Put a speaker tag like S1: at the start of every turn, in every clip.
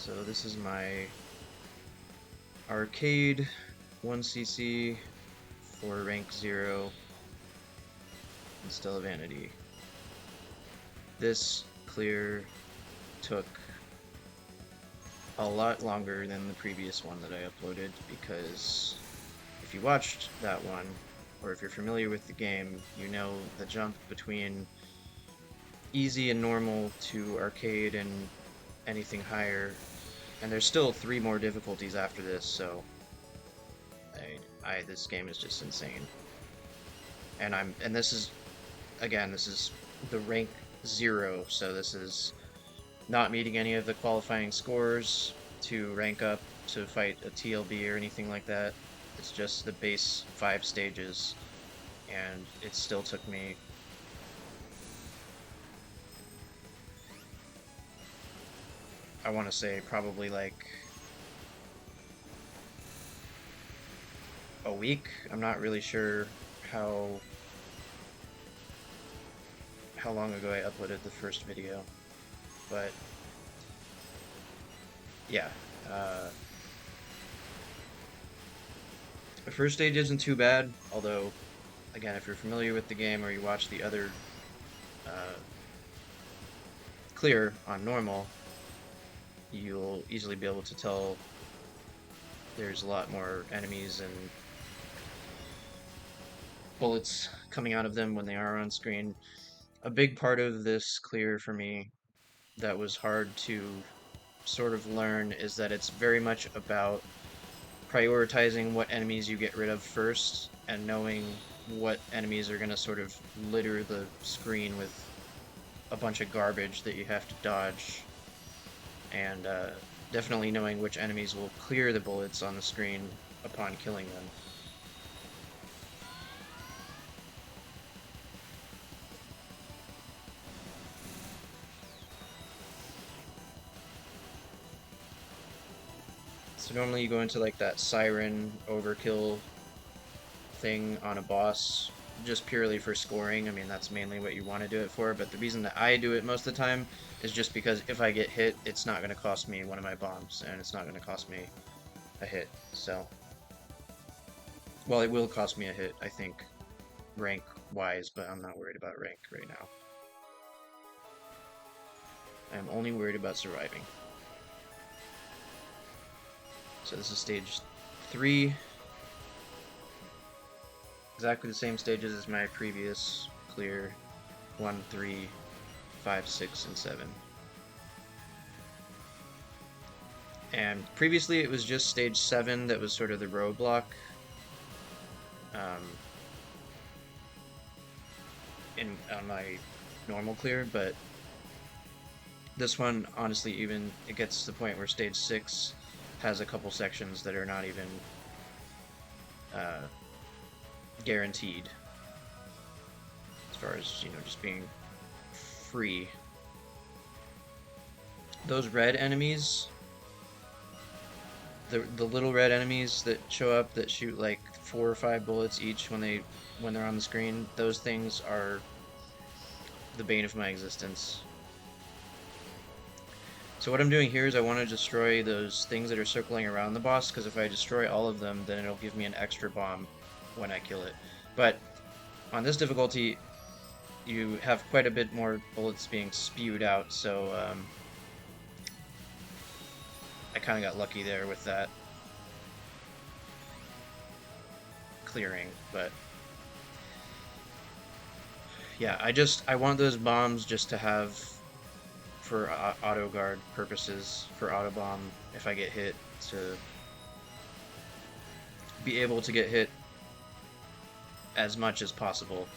S1: So this is my arcade 1cc for rank 0 in StellaVanity. This clear took a lot longer than the previous one that I uploaded because if you watched that one, or if you're familiar with the game, you know the jump between easy and normal to arcade and anything higher, and there's still 3 more difficulties after this, so this game is just insane. And this is, again, this is the rank 0, so this is not meeting any of the qualifying scores to rank up to fight a TLB or anything like that. It's just the base 5 stages, and it still took me I want to say probably like a week. I'm not really sure how long ago I uploaded the first video, but yeah. The first stage isn't too bad, although, again, if you're familiar with the game or you watch the other clear on normal, you'll easily be able to tell there's a lot more enemies and bullets coming out of them when they are on screen. A big part of this clear for me that was hard to sort of learn is that it's very much about prioritizing what enemies you get rid of first and knowing what enemies are going to sort of litter the screen with a bunch of garbage that you have to dodge, and definitely knowing which enemies will clear the bullets on the screen upon killing them. So normally you go into like that siren overkill thing on a boss just purely for scoring. I mean, that's mainly what you want to do it for, but the reason that I do it most of the time is just because if I get hit, it's not going to cost me one of my bombs, and it's not going to cost me a hit. So, well, it will cost me a hit, I think, rank-wise, but I'm not worried about rank right now. I'm only worried about surviving. So this is stage 3. Exactly the same stages as my previous clear 1, 3, 5, 6, and 7. And previously it was just stage 7 that was sort of the roadblock. On my normal clear, but this one, honestly, even it gets to the point where stage 6 has a couple sections that are not even guaranteed as far as, you know, just being free. Those red enemies, the little red enemies that show up that shoot like 4 or 5 bullets each when they're on the screen, those things are the bane of my existence. So what I'm doing here is I want to destroy those things that are circling around the boss, because if I destroy all of them, then it'll give me an extra bomb when I kill it. But on this difficulty, you have quite a bit more bullets being spewed out, so I kind of got lucky there with that clearing. But yeah, I want those bombs just to have for auto guard purposes, for auto bomb if I get hit, to be able to get hit as much as possible.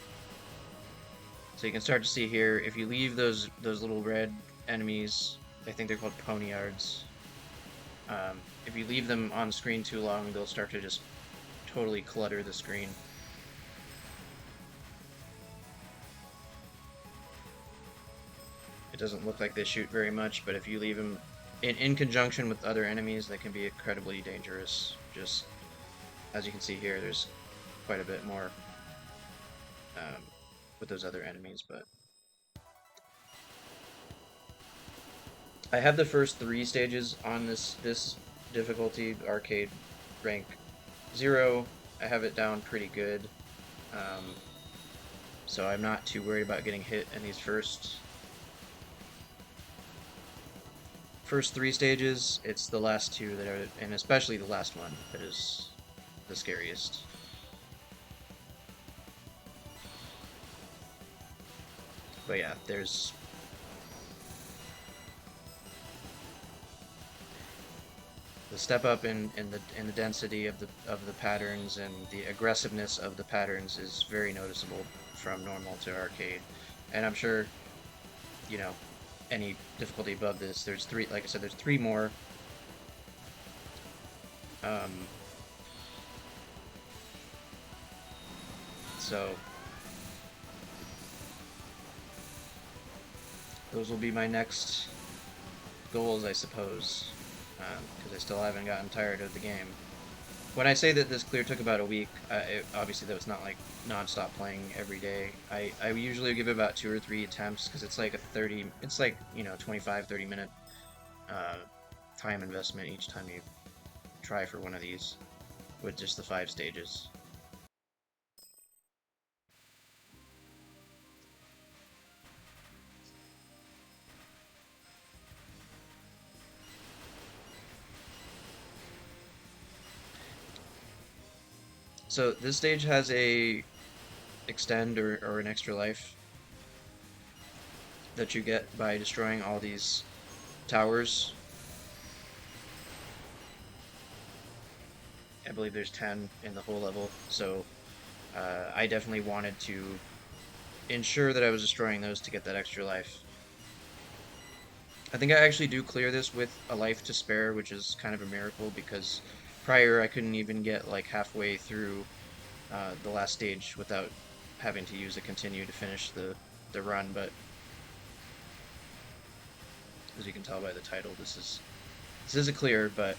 S1: So you can start to see here, if you leave those little red enemies, I think they're called poniards, if you leave them on screen too long, they'll start to just totally clutter the screen. It doesn't look like they shoot very much, but if you leave them in conjunction with other enemies, they can be incredibly dangerous. Just as you can see here, there's quite a bit more with those other enemies, but I have the first three stages on this difficulty, arcade rank 0. I have it down pretty good. Um, so I'm not too worried about getting hit in these first three stages. It's the last two that are, and especially the last one, that is the scariest. But yeah, there's the step up in the density of the patterns, and the aggressiveness of the patterns is very noticeable from normal to arcade. And I'm sure, you know, any difficulty above this, there's three, like I said, there's three more. Um, so those will be my next goals, I suppose, because I still haven't gotten tired of the game. When I say that this clear took about a week, obviously that was not like non-stop playing every day. I usually give it about 2 or 3 attempts, because it's like it's like, 25, 30 minute uh, time investment each time you try for one of these with just the 5 stages. So this stage has a extend or an extra life that you get by destroying all these towers. I believe there's 10 in the whole level, so I definitely wanted to ensure that I was destroying those to get that extra life. I think I actually do clear this with a life to spare, which is kind of a miracle, because prior I couldn't even get like halfway through the last stage without having to use a continue to finish the run. But as you can tell by the title, this is a clear, but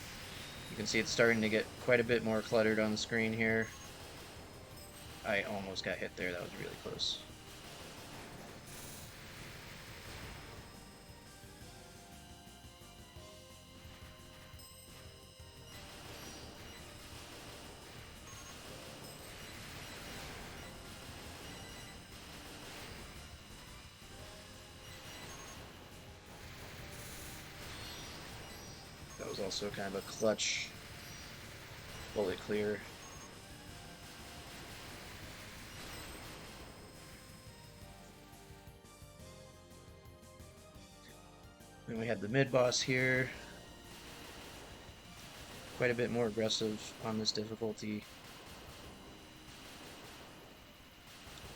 S1: you can see it's starting to get quite a bit more cluttered on the screen here. I almost got hit there. That was really close. That was also kind of a clutch bullet clear. Then we have the mid boss here. Quite a bit more aggressive on this difficulty.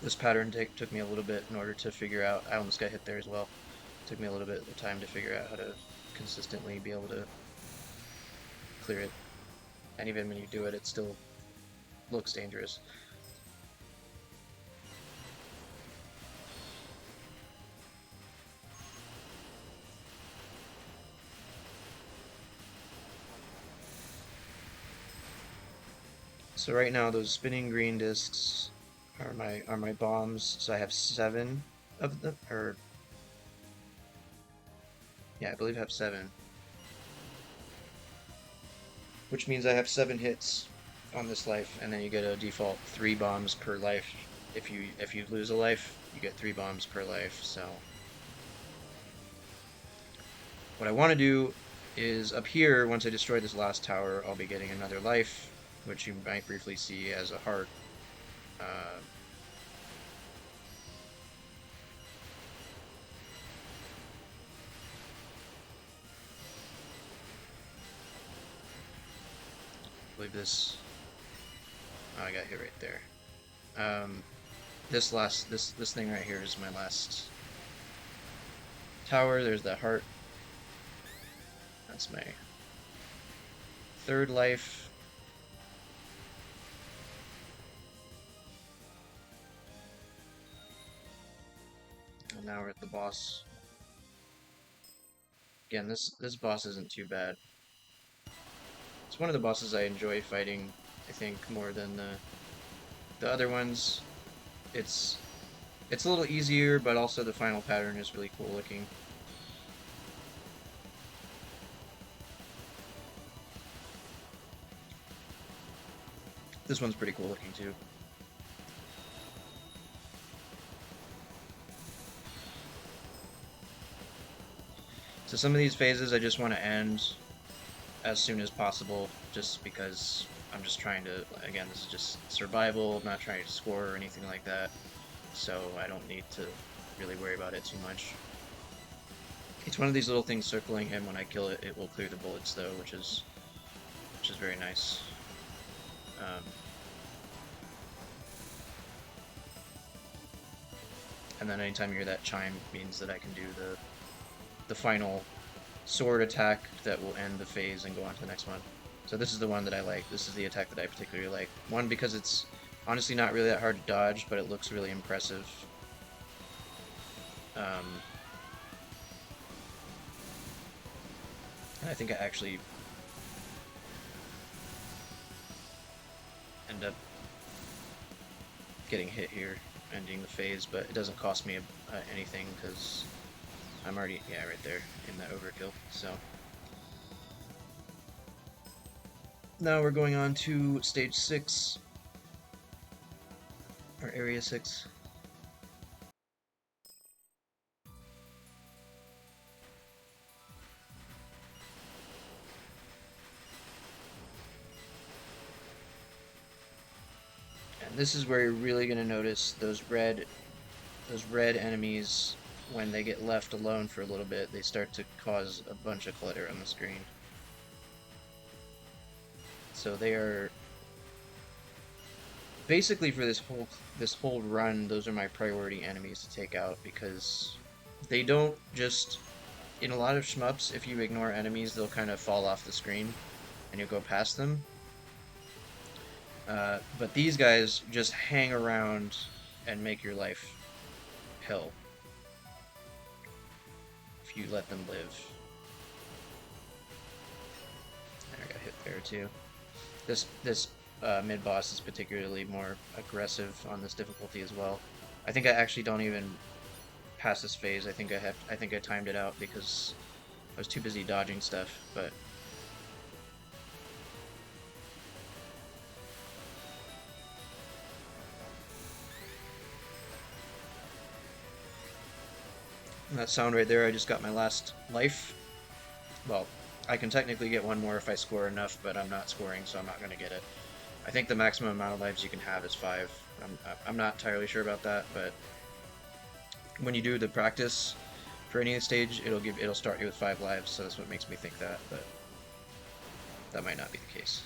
S1: This pattern took me a little bit in order to figure out. I almost got hit there as well. It took me a little bit of time to figure out how to consistently be able to clear it. And even when you do it, it still looks dangerous. So right now, those spinning green discs are my bombs. So I have 7 of them, or yeah, I believe I have 7, which means I have 7 hits on this life, and then you get a default 3 bombs per life. If you lose a life, you get 3 bombs per life. So what I want to do is up here, once I destroy this last tower, I'll be getting another life, which you might briefly see as a heart. Uh, I believe this. Oh, I got hit right there. Um, this thing right here is my last tower. There's that heart. That's my 3rd life. And now we're at the boss. Again, this boss isn't too bad. It's one of the bosses I enjoy fighting, I think, more than the other ones. It's it's a little easier, but also the final pattern is really cool looking. This one's pretty cool looking too. So some of these phases I just want to end as soon as possible, just because I'm just trying to, again, this is just survival, I'm not trying to score or anything like that, so I don't need to really worry about it too much. It's one of these little things circling him. When I kill it, it will clear the bullets though, which is very nice. Um, and then anytime you hear that chime, it means that I can do the final sword attack that will end the phase and go on to the next one. So this is the one that I like. This is the attack that I particularly like. One, because it's honestly not really that hard to dodge, but it looks really impressive. And I think I actually end up getting hit here, ending the phase, but it doesn't cost me anything because I'm already, yeah, right there in the overkill. So now we're going on to stage 6, or area 6. And this is where you're really going to notice those red enemies. When they get left alone for a little bit, they start to cause a bunch of clutter on the screen. So they are basically, for this whole run, those are my priority enemies to take out, because they don't just, in a lot of shmups, if you ignore enemies, they'll kind of fall off the screen and you'll go past them. But these guys just hang around and make your life hell if you let them live. I got hit there too. This mid boss is particularly more aggressive on this difficulty as well. I think I actually don't even pass this phase. I think I timed it out because I was too busy dodging stuff, but that sound right there, I just got my last life. Well, I can technically get one more if I score enough, but I'm not scoring, so I'm not going to get it. I think the maximum amount of lives you can have is 5. I'm not entirely sure about that, but when you do the practice for any stage, it'll start you with 5 lives, so that's what makes me think that, but that might not be the case.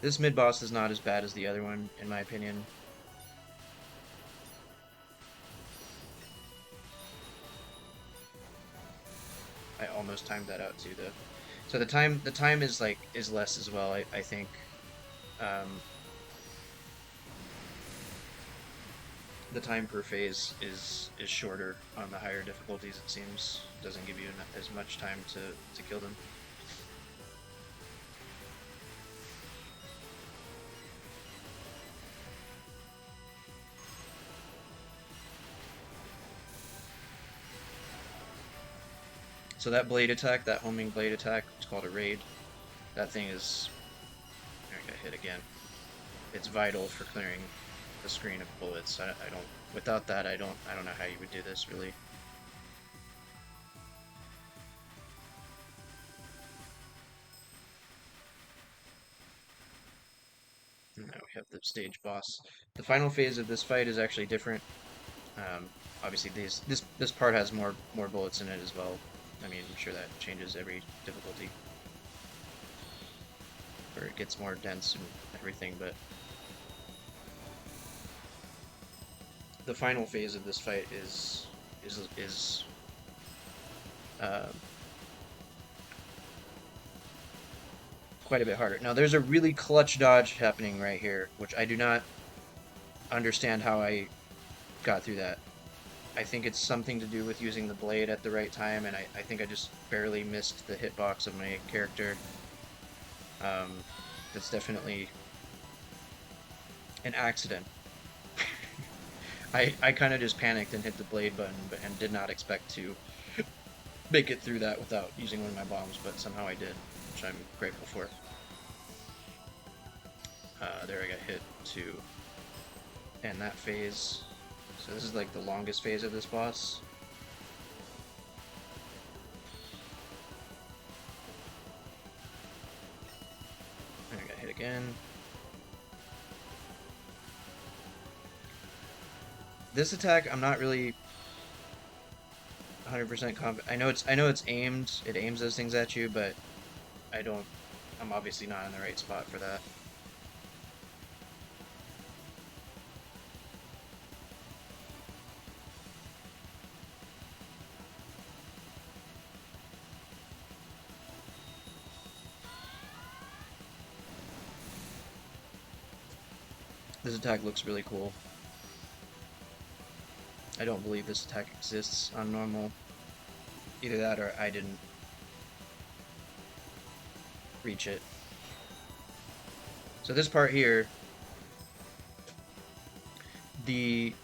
S1: This mid-boss is not as bad as the other one, in my opinion. I almost timed that out too, though. So the time is less as well. I think. The time per phase is shorter on the higher difficulties. It seems doesn't give you as much time to kill them. So that blade attack, that homing blade attack, it's called a raid. That thing is, I got hit again. It's vital for clearing the screen of bullets. I don't, without that, I don't know how you would do this really. And now we have the stage boss. The final phase of this fight is actually different. Obviously, this part has more bullets in it as well. I mean, I'm sure that changes every difficulty, or it gets more dense and everything. But the final phase of this fight is uh, quite a bit harder. Now, there's a really clutch dodge happening right here, which I do not understand how I got through that. I think it's something to do with using the blade at the right time, and I think I just barely missed the hitbox of my character. Um, that's definitely an accident. I kind of just panicked and hit the blade button, and did not expect to make it through that without using one of my bombs, but somehow I did, which I'm grateful for. There I got hit to end that phase. So this is like the longest phase of this boss. And I got hit again. This attack, I'm not really 100% confident. I know it's aimed. It aims those things at you, but I don't. I'm obviously not in the right spot for that. This attack looks really cool. I don't believe this attack exists on normal. Either that or I didn't reach it. So this part here,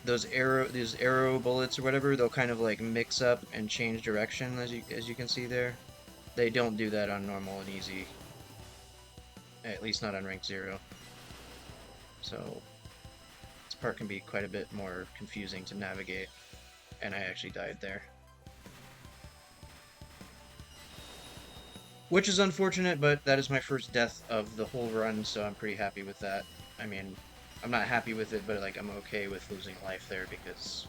S1: those arrow bullets or whatever, they'll kind of like mix up and change direction as you can see there. They don't do that on normal and easy. At least not on rank 0. So this part can be quite a bit more confusing to navigate, and I actually died there. Which is unfortunate, but that is my first death of the whole run, so I'm pretty happy with that. I mean, I'm not happy with it, but like I'm okay with losing life there because,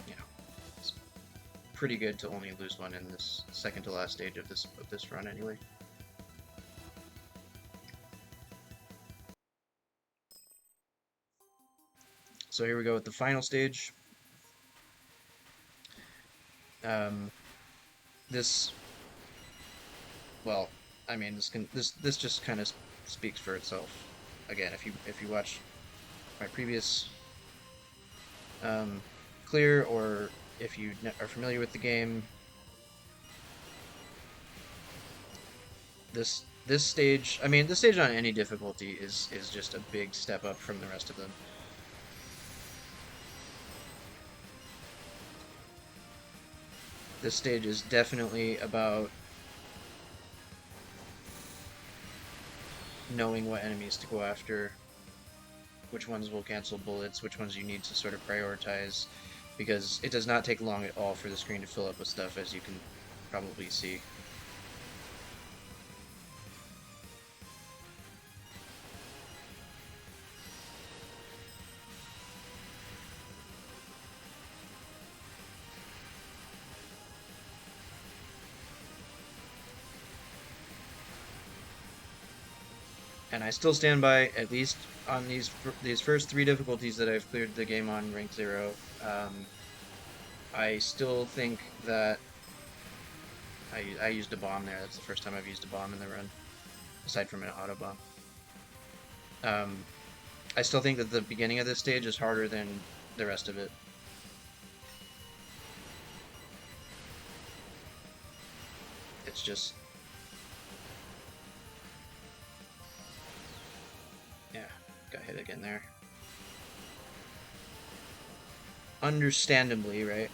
S1: you know, it's pretty good to only lose one in this second to last stage of this run anyway. So here we go with the final stage. Um, this, well, I mean, this just kind of speaks for itself. Again, if you watch my previous clear, or if you are familiar with the game, this stage, I mean, this stage on any difficulty is just a big step up from the rest of them. This stage is definitely about knowing what enemies to go after, which ones will cancel bullets, which ones you need to sort of prioritize, because it does not take long at all for the screen to fill up with stuff, as you can probably see. And I still stand by, at least on these first 3 difficulties that I've cleared the game on rank 0, I still think that I used a bomb there. That's the first time I've used a bomb in the run, aside from an auto bomb. I still think that the beginning of this stage is harder than the rest of it. It's just, yeah, got hit again there. Understandably, right?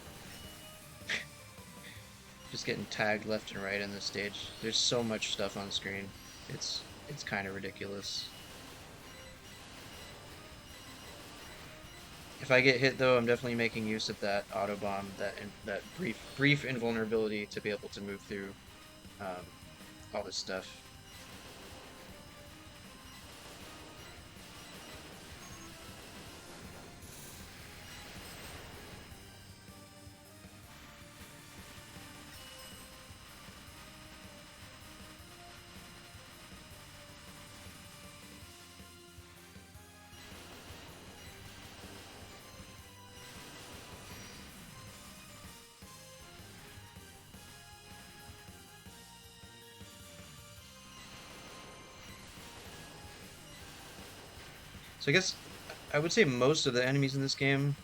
S1: Just getting tagged left and right in this stage. There's so much stuff on screen. It's kind of ridiculous. If I get hit though, I'm definitely making use of that auto bomb, that brief invulnerability to be able to move through all this stuff. So I guess I would say most of the enemies in this game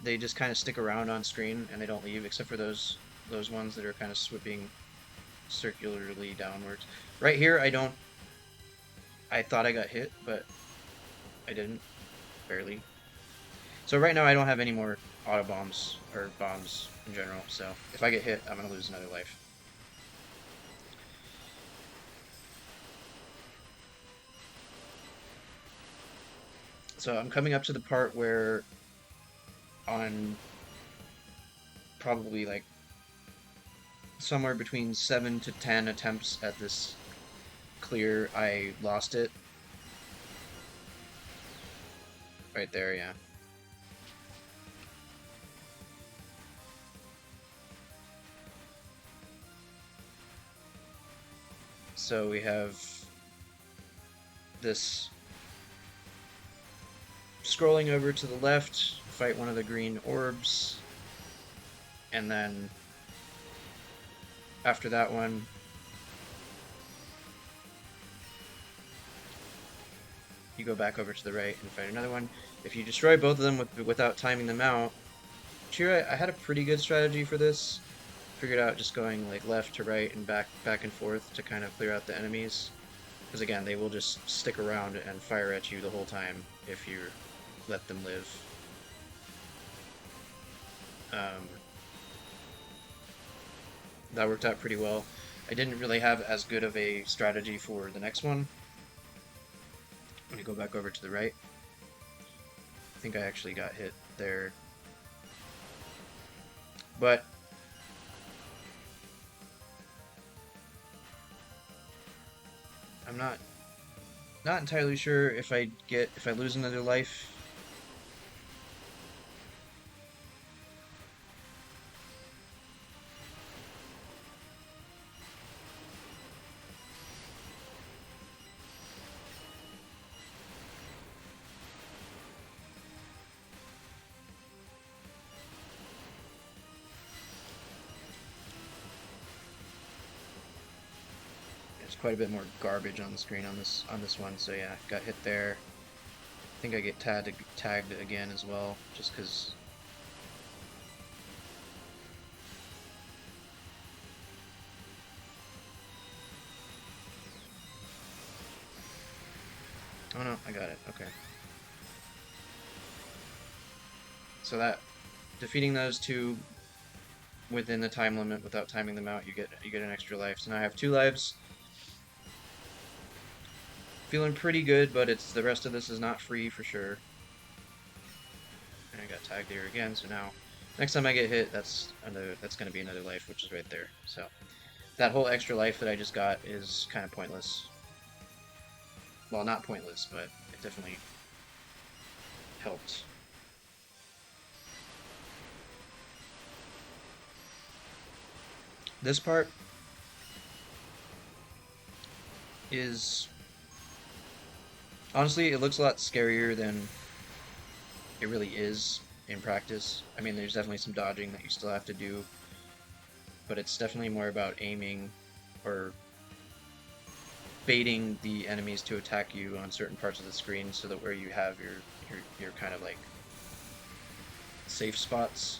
S1: they just kind of stick around on screen and they don't leave, except for those ones that are kind of swooping circularly downwards. Right here, I thought I got hit, but I didn't, barely. So right now I don't have any more auto bombs or bombs in general. So if I get hit, I'm gonna lose another life. So I'm coming up to the part where on probably like somewhere between 7 to 10 attempts at this clear, I lost it. Right there, yeah. So we have this scrolling over to the left, fight one of the green orbs, and then after that one, you go back over to the right and fight another one. If you destroy both of them without timing them out, here I had a pretty good strategy for this. Figured out just going like left to right and back and forth to kind of clear out the enemies. Because again, they will just stick around and fire at you the whole time if you let them live. That worked out pretty well. I didn't really have as good of a strategy for the next one. I'm going to go back over to the right. I think I actually got hit there. But I'm not entirely sure if I lose another life. There's quite a bit more garbage on the screen on this one, so yeah, got hit there. I think I get tagged again as well, just because. Oh no, I got it. Okay. So that defeating those two within the time limit without timing them out, you get an extra life. So now I have 2 lives. Feeling pretty good, but the rest of this is not free for sure. And I got tagged here again, so now next time I get hit, that's gonna be another life, which is right there. So that whole extra life that I just got is kind of pointless. Well, not pointless, but it definitely helped. This part is honestly, it looks a lot scarier than it really is in practice. I mean, there's definitely some dodging that you still have to do, but it's definitely more about aiming or baiting the enemies to attack you on certain parts of the screen so that where you have your kind of like safe spots.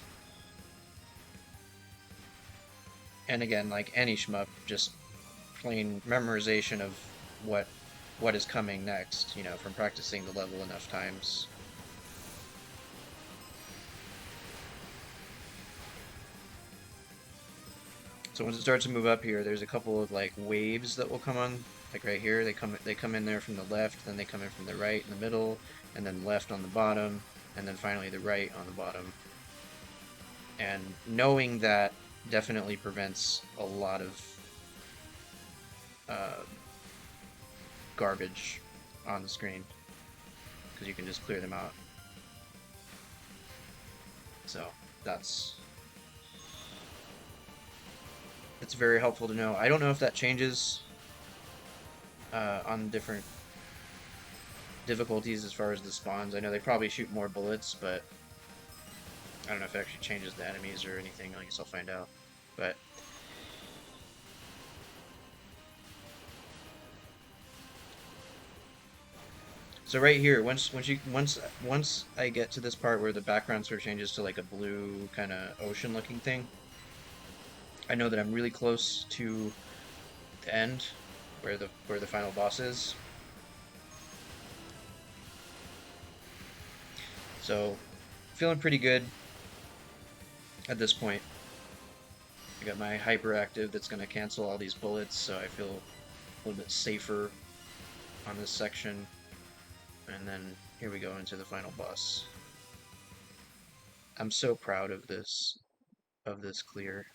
S1: And again, like any shmup, just plain memorization of what is coming next, you know, from practicing the level enough times. So once it starts to move up here, there's a couple of like waves that will come on, like right here. They come in there from the left, then they come in from the right in the middle, and then left on the bottom, and then finally the right on the bottom. And knowing that definitely prevents a lot of garbage on the screen because you can just clear them out. So it's very helpful to know. I don't know if that changes on different difficulties as far as the spawns. I know they probably shoot more bullets, but I don't know if it actually changes the enemies or anything. I guess I'll find out. But So right here, once I get to this part where the background sort of changes to like a blue kind of ocean looking thing, I know that I'm really close to the end where the final boss is. So feeling pretty good at this point. I got my hyperactive that's going to cancel all these bullets, so I feel a little bit safer on this section. And then here we go into the final boss. I'm so proud of this clear.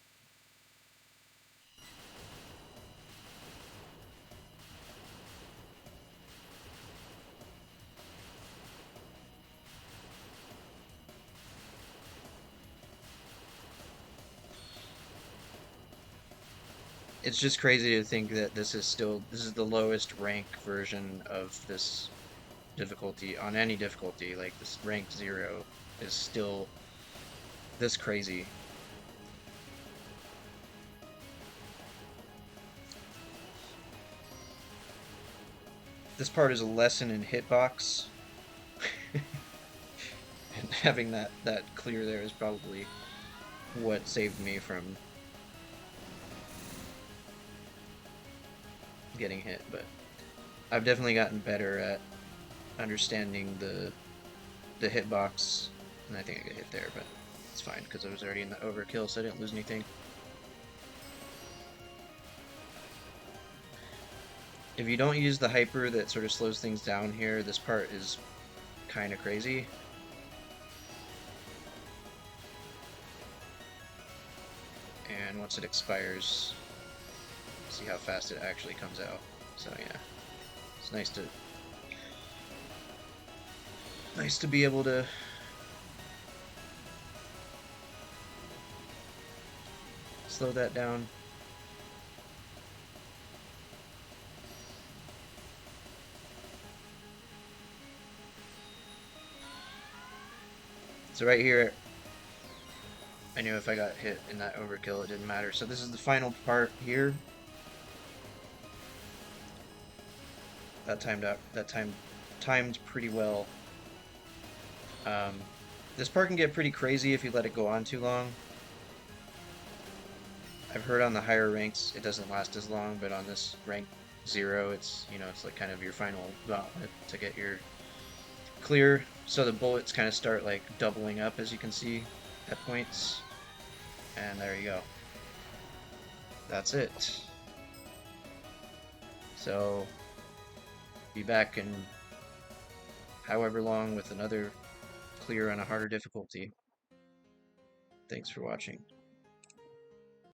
S1: It's just crazy to think that this is the lowest rank version of this difficulty on any difficulty. Like this rank 0 is still this crazy. This part is a lesson in hitbox, and having that clear there is probably what saved me from getting hit. But I've definitely gotten better at understanding the hitbox, and I think I get hit there, but it's fine because I was already in the overkill, so I didn't lose anything. If you don't use the hyper that sort of slows things down here, this part is kind of crazy. And once it expires, see how fast it actually comes out. So yeah, it's nice to be able to slow that down. So right here, I knew if I got hit in that overkill, it didn't matter. So this is the final part here. That timed out. Timed pretty well. Um, this part can get pretty crazy if you let it go on too long. I've heard on the higher ranks it doesn't last as long, but on this rank 0, it's like kind of your final gauntlet to get your clear. So the bullets kind of start like doubling up, as you can see, at points. And there you go. That's it. So be back in however long with another clear on a harder difficulty. Thanks for watching.